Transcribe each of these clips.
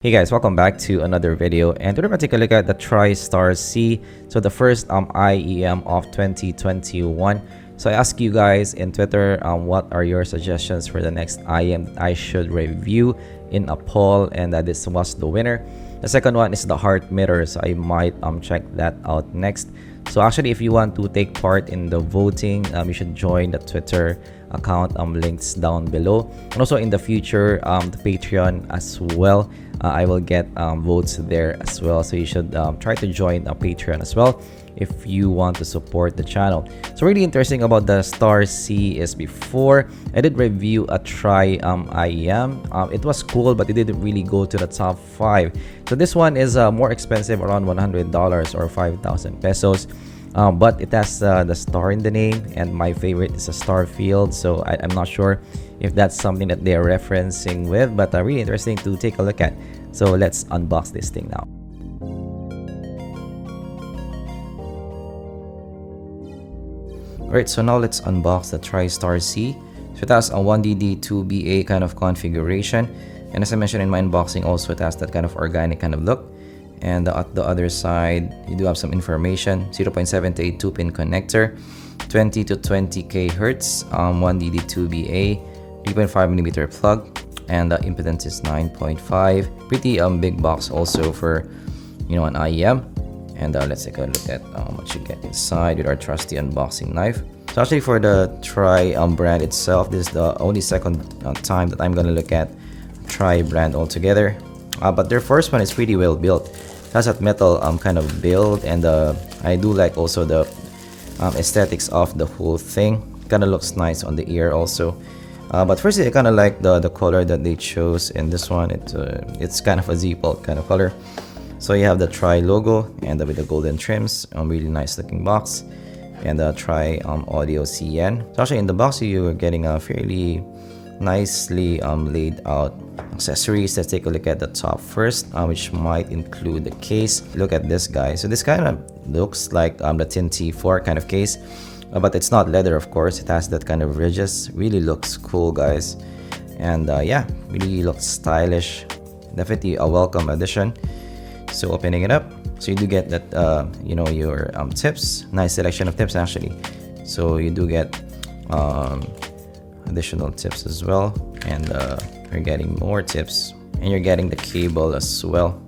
Hey guys, welcome back to another video, and today we're going to take a look at the Starsea. So the first IEM of 2021. So I asked you guys in Twitter what are your suggestions for the next IEM that I should review in a poll, and this was the winner. The second one is the heart mirror, so I might check that out next. So actually, if you want to take part in the voting, you should join the Twitter account, links down below, and also in the future the Patreon as well. I will get votes there as well, so you should try to join a Patreon as well if you want to support the channel. So really interesting about the Starsea is before I did review a IEM. It was cool, but it didn't really go to the top 5. So this one is more expensive, around $100 or 5,000 pesos. But it has the star in the name, and my favorite is a Starfield, so I'm not sure if that's something that they're referencing with, but really interesting to take a look at. So let's unbox this thing now. Alright, so now let's unbox the Starsea. So it has a 1DD 2BA kind of configuration, and as I mentioned in my unboxing, also it has that kind of organic kind of look. And at the other side, you do have some information: 0.7 to 8 2-pin connector, 20 to 20k hertz, 1DD 2BA, 3.5mm plug, and the impedance is 9.5. Pretty big box also for an IEM. And let's take a look at what you get inside with our trusty unboxing knife. So actually, for the brand itself, this is the only second time that I'm gonna look at brand altogether. But their first one is pretty well built. It has that metal kind of build, and I do like also the aesthetics of the whole thing. Kind of looks nice on the ear also. But first, I kind of like the color that they chose in this one. It's kind of a zpolt kind of color. So you have the logo, and with the golden trims, really nice looking box, and the audio CN. So actually, in the box, you're getting a fairly nicely laid out accessories. Let's take a look at the top first, which might include the case. Look at this guy. So this kind of looks like the Tin T4 kind of case, but it's not leather, of course. It has that kind of ridges. Really looks cool, guys. And yeah, really looks stylish. Definitely a welcome addition. So opening it up, so you do get that your tips. Nice selection of tips actually. So you do get additional tips as well, and you're getting more tips, and you're getting the cable as well.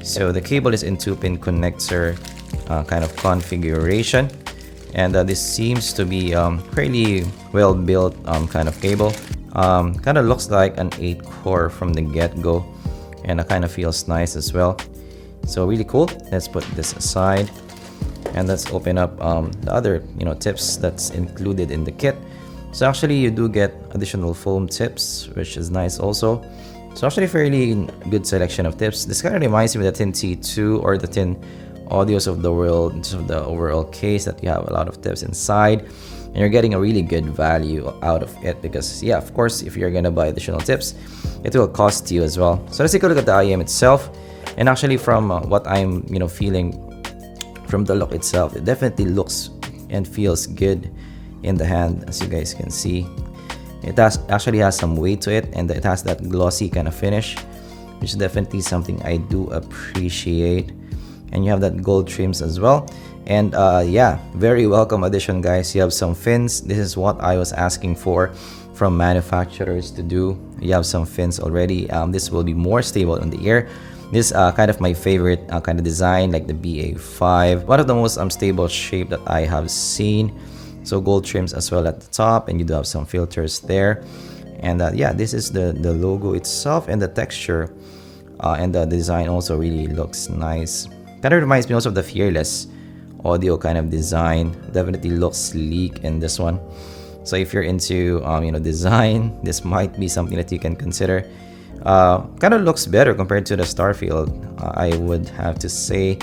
So the cable is in 2-pin connector kind of configuration, and this seems to be fairly well built kind of cable. Kind of looks like an 8-core from the get-go, and it kind of feels nice as well. So really cool. Let's put this aside, and let's open up the other tips that's included in the kit. So actually, you do get additional foam tips, which is nice also. So actually, fairly good selection of tips. This kind of reminds me of the Tin T2 or the Tin Audios of the world, in terms of the overall case, that you have a lot of tips inside, and you're getting a really good value out of it, because yeah, of course, if you're gonna buy additional tips, it will cost you as well. So let's take a look at the IEM itself. And actually, from what I'm feeling from the look itself, it definitely looks and feels good in the hand. As you guys can see, it actually has some weight to it, and it has that glossy kind of finish, which is definitely something I do appreciate. And you have that gold trims as well, and yeah, very welcome addition, guys. You have some fins. This is what I was asking for from manufacturers to do. You have some fins already. This will be more stable in the ear. This kind of my favorite kind of design, like the BA5, one of the most stable shape that I have seen. So gold trims as well at the top, and you do have some filters there. And yeah, this is the logo itself, and the texture and the design also really looks nice. Kind of reminds me also of the Fearless audio kind of design. Definitely looks sleek in this one. So if you're into design, this might be something that you can consider. Kind of looks better compared to the Starfield, I would have to say.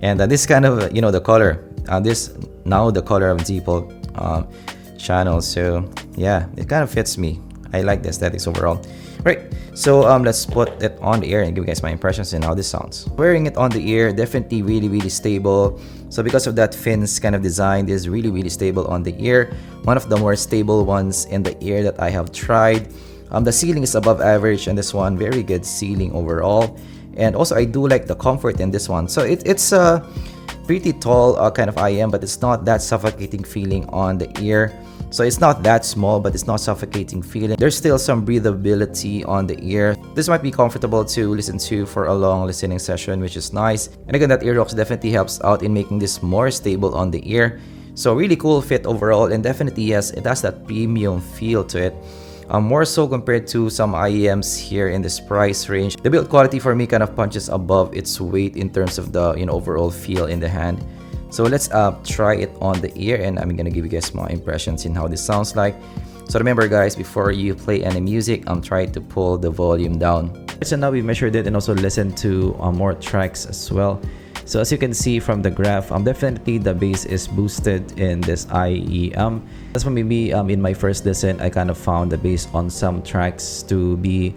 And this kind of the color, this now the color of zpolt channel. So yeah, it kind of fits me. I like the aesthetics overall. Right, so let's put it on the ear and give you guys my impressions and how this sounds. Wearing it on the ear, definitely really stable. So because of that fins kind of design, this is really stable on the ear. One of the more stable ones in the ear that I have tried. The ceiling is above average and this one, very good ceiling overall. And also I do like the comfort in this one. So it's a pretty tall kind of IM, but it's not that suffocating feeling on the ear. So it's not that small, but it's not suffocating feeling. There's still some breathability on the ear. This might be comfortable to listen to for a long listening session, which is nice. And again, that earwax definitely helps out in making this more stable on the ear. So really cool fit overall, and definitely yes, it has that premium feel to it. More so compared to some IEMs here in this price range. The build quality for me kind of punches above its weight in terms of the overall feel in the hand. So let's try it on the ear, and I'm gonna give you guys my impressions in how this sounds like. So remember guys, before you play any music, try to pull the volume down. So now we measured it and also listened to more tracks as well. So as you can see from the graph, definitely the bass is boosted in this IEM. As for maybe in my first listen, I kind of found the bass on some tracks to be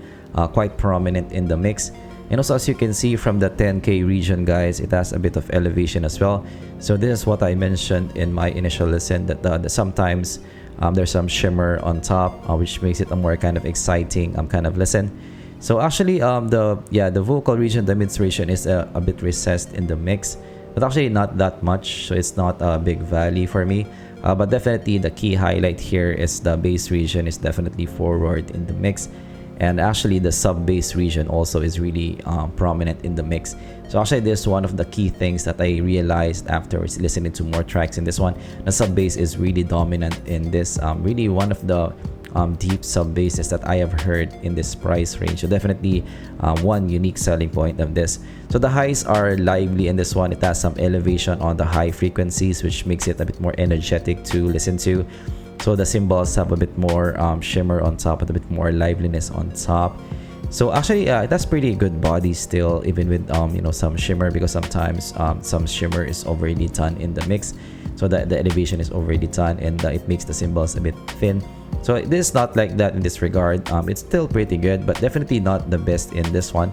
quite prominent in the mix. And also as you can see from the 10K region guys, it has a bit of elevation as well. So this is what I mentioned in my initial listen, that sometimes there's some shimmer on top, which makes it a more kind of exciting kind of listen. So actually the vocal region, the mid region is a bit recessed in the mix, but actually not that much, so it's not a big valley for me. But definitely the key highlight here is the bass region is definitely forward in the mix. And actually the sub bass region also is really prominent in the mix. So actually this is one of the key things that I realized afterwards listening to more tracks in this one. The sub bass is really dominant in this, really one of the deep sub basses that I have heard in this price range. So definitely one unique selling point of this. So the highs are lively in this one. It has some elevation on the high frequencies, which makes it a bit more energetic to listen to. So the cymbals have a bit more shimmer on top and a bit more liveliness on top. So actually it has pretty good body still, even with some shimmer, because sometimes some shimmer is overly done in the mix. So the elevation is overly done, and it makes the cymbals a bit thin. So this is not like that in this regard. It's still pretty good, but definitely not the best in this one,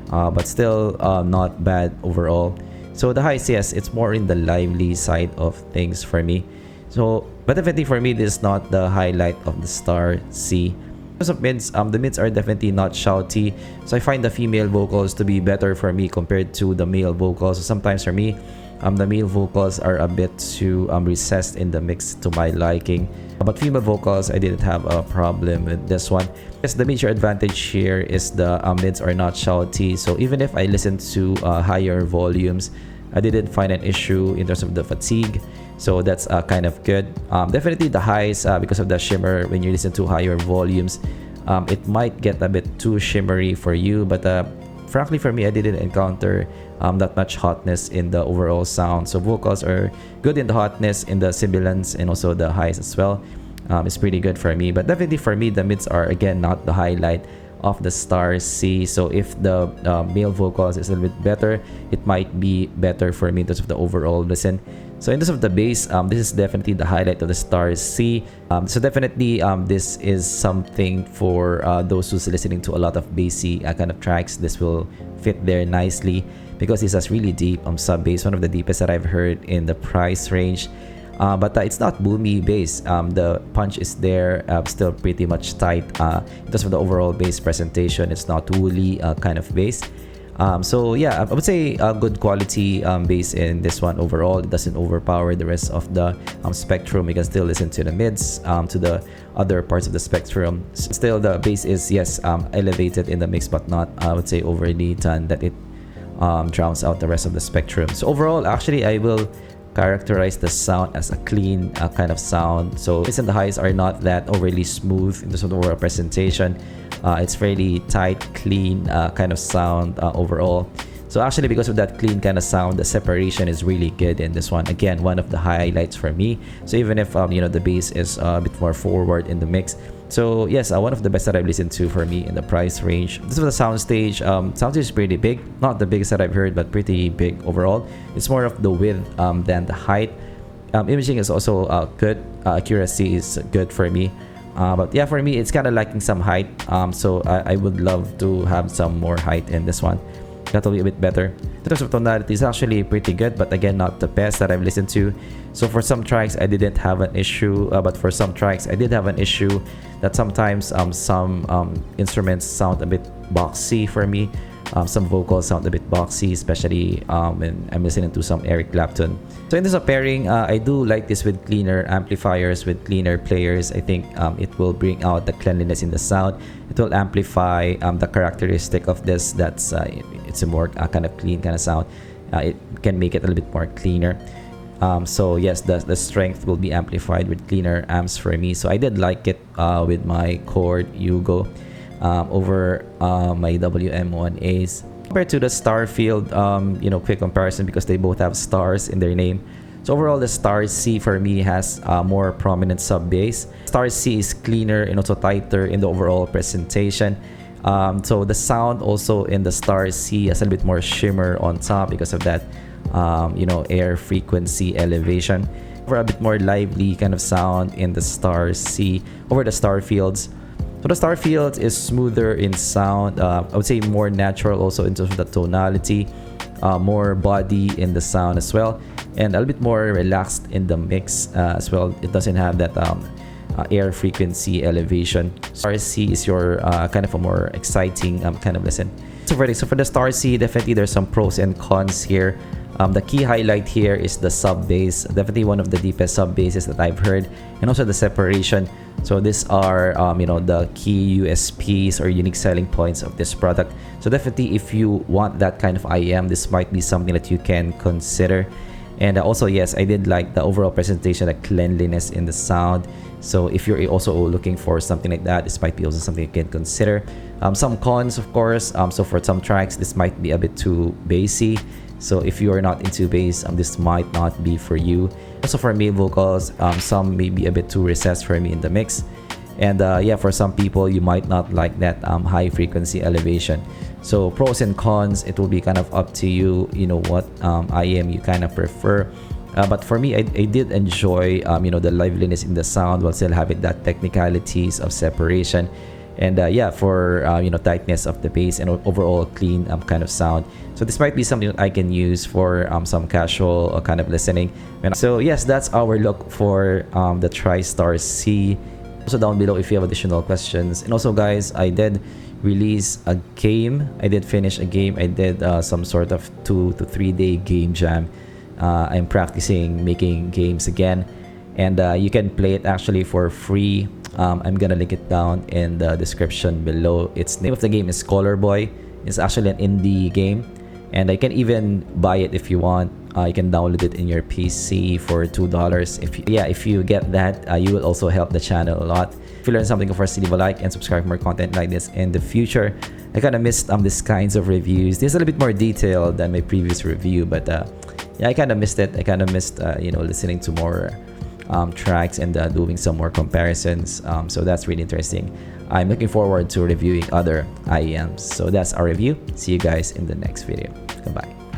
but still not bad overall. So the highs, yes, it's more in the lively side of things for me. So but definitely for me, this is not the highlight of the Starsea. Because of mids, the mids are definitely not shouty, so I find the female vocals to be better for me compared to the male vocals. So sometimes for me, the male vocals are a bit too recessed in the mix to my liking. But female vocals, I didn't have a problem with this one. Yes, the major advantage here is the mids are not shouty. So even if I listen to higher volumes, I didn't find an issue in terms of the fatigue. So that's kind of good. Definitely the highs, because of the shimmer, when you listen to higher volumes, it might get a bit too shimmery for you. But frankly for me, I didn't encounter that much hotness in the overall sound. So vocals are good in the hotness, in the sibilance, and also the highs as well. It's pretty good for me. But definitely for me, the mids are again not the highlight of the Starsea. So if the male vocals is a little bit better, it might be better for me in terms of the overall listen. So in terms of the bass, this is definitely the highlight of the Starsea. So definitely this is something for those who's listening to a lot of bassy kind of tracks. This will fit there nicely because this has really deep sub bass, one of the deepest that I've heard in the price range. But it's not boomy bass. The punch is there, still pretty much tight. In terms of the overall bass presentation, it's not woolly kind of bass. So yeah, I would say good quality bass in this one overall. It doesn't overpower the rest of the spectrum. You can still listen to the mids, to the other parts of the spectrum. Still, the bass is, yes, elevated in the mix, but not, I would say, overly done that it drowns out the rest of the spectrum. So overall, actually, I will characterize the sound as a clean kind of sound. So mids and the highs are not that overly smooth in terms of the overall presentation. It's fairly tight, clean kind of sound overall. So actually, because of that clean kind of sound, the separation is really good in this one. Again, one of the highlights for me. So even if the bass is a bit more forward in the mix, so yes, one of the best that I've listened to for me in the price range. This is the soundstage. Soundstage is pretty big, not the biggest that I've heard, but pretty big overall. It's more of the width than the height. Imaging is also good. Accuracy is good for me. But yeah, for me, it's kind of lacking some height. So I would love to have some more height in this one. That'll be a bit better. In terms of tonality, it's actually pretty good, but again, not the best that I've listened to. So for some tracks, I didn't have an issue, but for some tracks, I did have an issue. that sometimes some instruments sound a bit boxy for me. Some vocals sound a bit boxy, especially when I'm listening to some Eric Clapton. So in terms of pairing, I do like this with cleaner amplifiers, with cleaner players. I think it will bring out the cleanliness in the sound. It will amplify the characteristic of this. That's it's a more kind of clean kind of sound. It can make it a little bit more cleaner. So yes, the strength will be amplified with cleaner amps for me. So I did like it with my Chord Hugo over my WM1As. Compared to the Starfield, quick comparison because they both have stars in their name. So overall, the Starsea for me has more prominent sub bass. Starsea is cleaner and also tighter in the overall presentation. So the sound also in the Starsea has a little bit more shimmer on top because of that, air frequency elevation. For a bit more lively kind of sound in the Starsea over the Starfields. So the Starfield is smoother in sound. I would say more natural also in terms of the tonality, more body in the sound as well, and a little bit more relaxed in the mix as well. It doesn't have that air frequency elevation. Starsea is your kind of a more exciting kind of listen. So for the Starsea, definitely there's some pros and cons here. The key highlight here is the sub bass, definitely one of the deepest sub basses that I've heard, and also the separation. So these are the key USPs or unique selling points of this product. So definitely if you want that kind of IEM, this might be something that you can consider. And also, yes, I did like the overall presentation, the cleanliness in the sound. So if you're also looking for something like that, this might be also something you can consider. Some cons, of course. So for some tracks, this might be a bit too bassy. So if you are not into bass, this might not be for you. Also for male vocals, some may be a bit too recessed for me in the mix. And yeah, for some people, you might not like that high frequency elevation. So pros and cons, it will be kind of up to you, what IEM you kind of prefer. But for me, I did enjoy, the liveliness in the sound while still having that technicalities of separation. And yeah, for tightness of the bass and overall clean kind of sound. So this might be something that I can use for some casual kind of listening. So yes, that's our look for the TriStar C. Also down below if you have additional questions. And also guys, I did release a game. I did finish a game. I did some sort of 2 to 3 day game jam. I'm practicing making games again. And you can play it actually for free. I'm gonna link it down in the description below. Its name of the game is Color Boy. It's actually an indie game, and I can even buy it if you want. You can download it in your PC for $2. If you get that, you will also help the channel a lot. If you learned something, of course, leave a like and subscribe for more content like this in the future. I kind of missed these kinds of reviews. This is a little bit more detailed than my previous review, but yeah, I kind of missed it. I kind of missed listening to more tracks and doing some more comparisons. So that's really interesting. I'm looking forward to reviewing other IEMs. So that's our review. See you guys in the next video. Goodbye.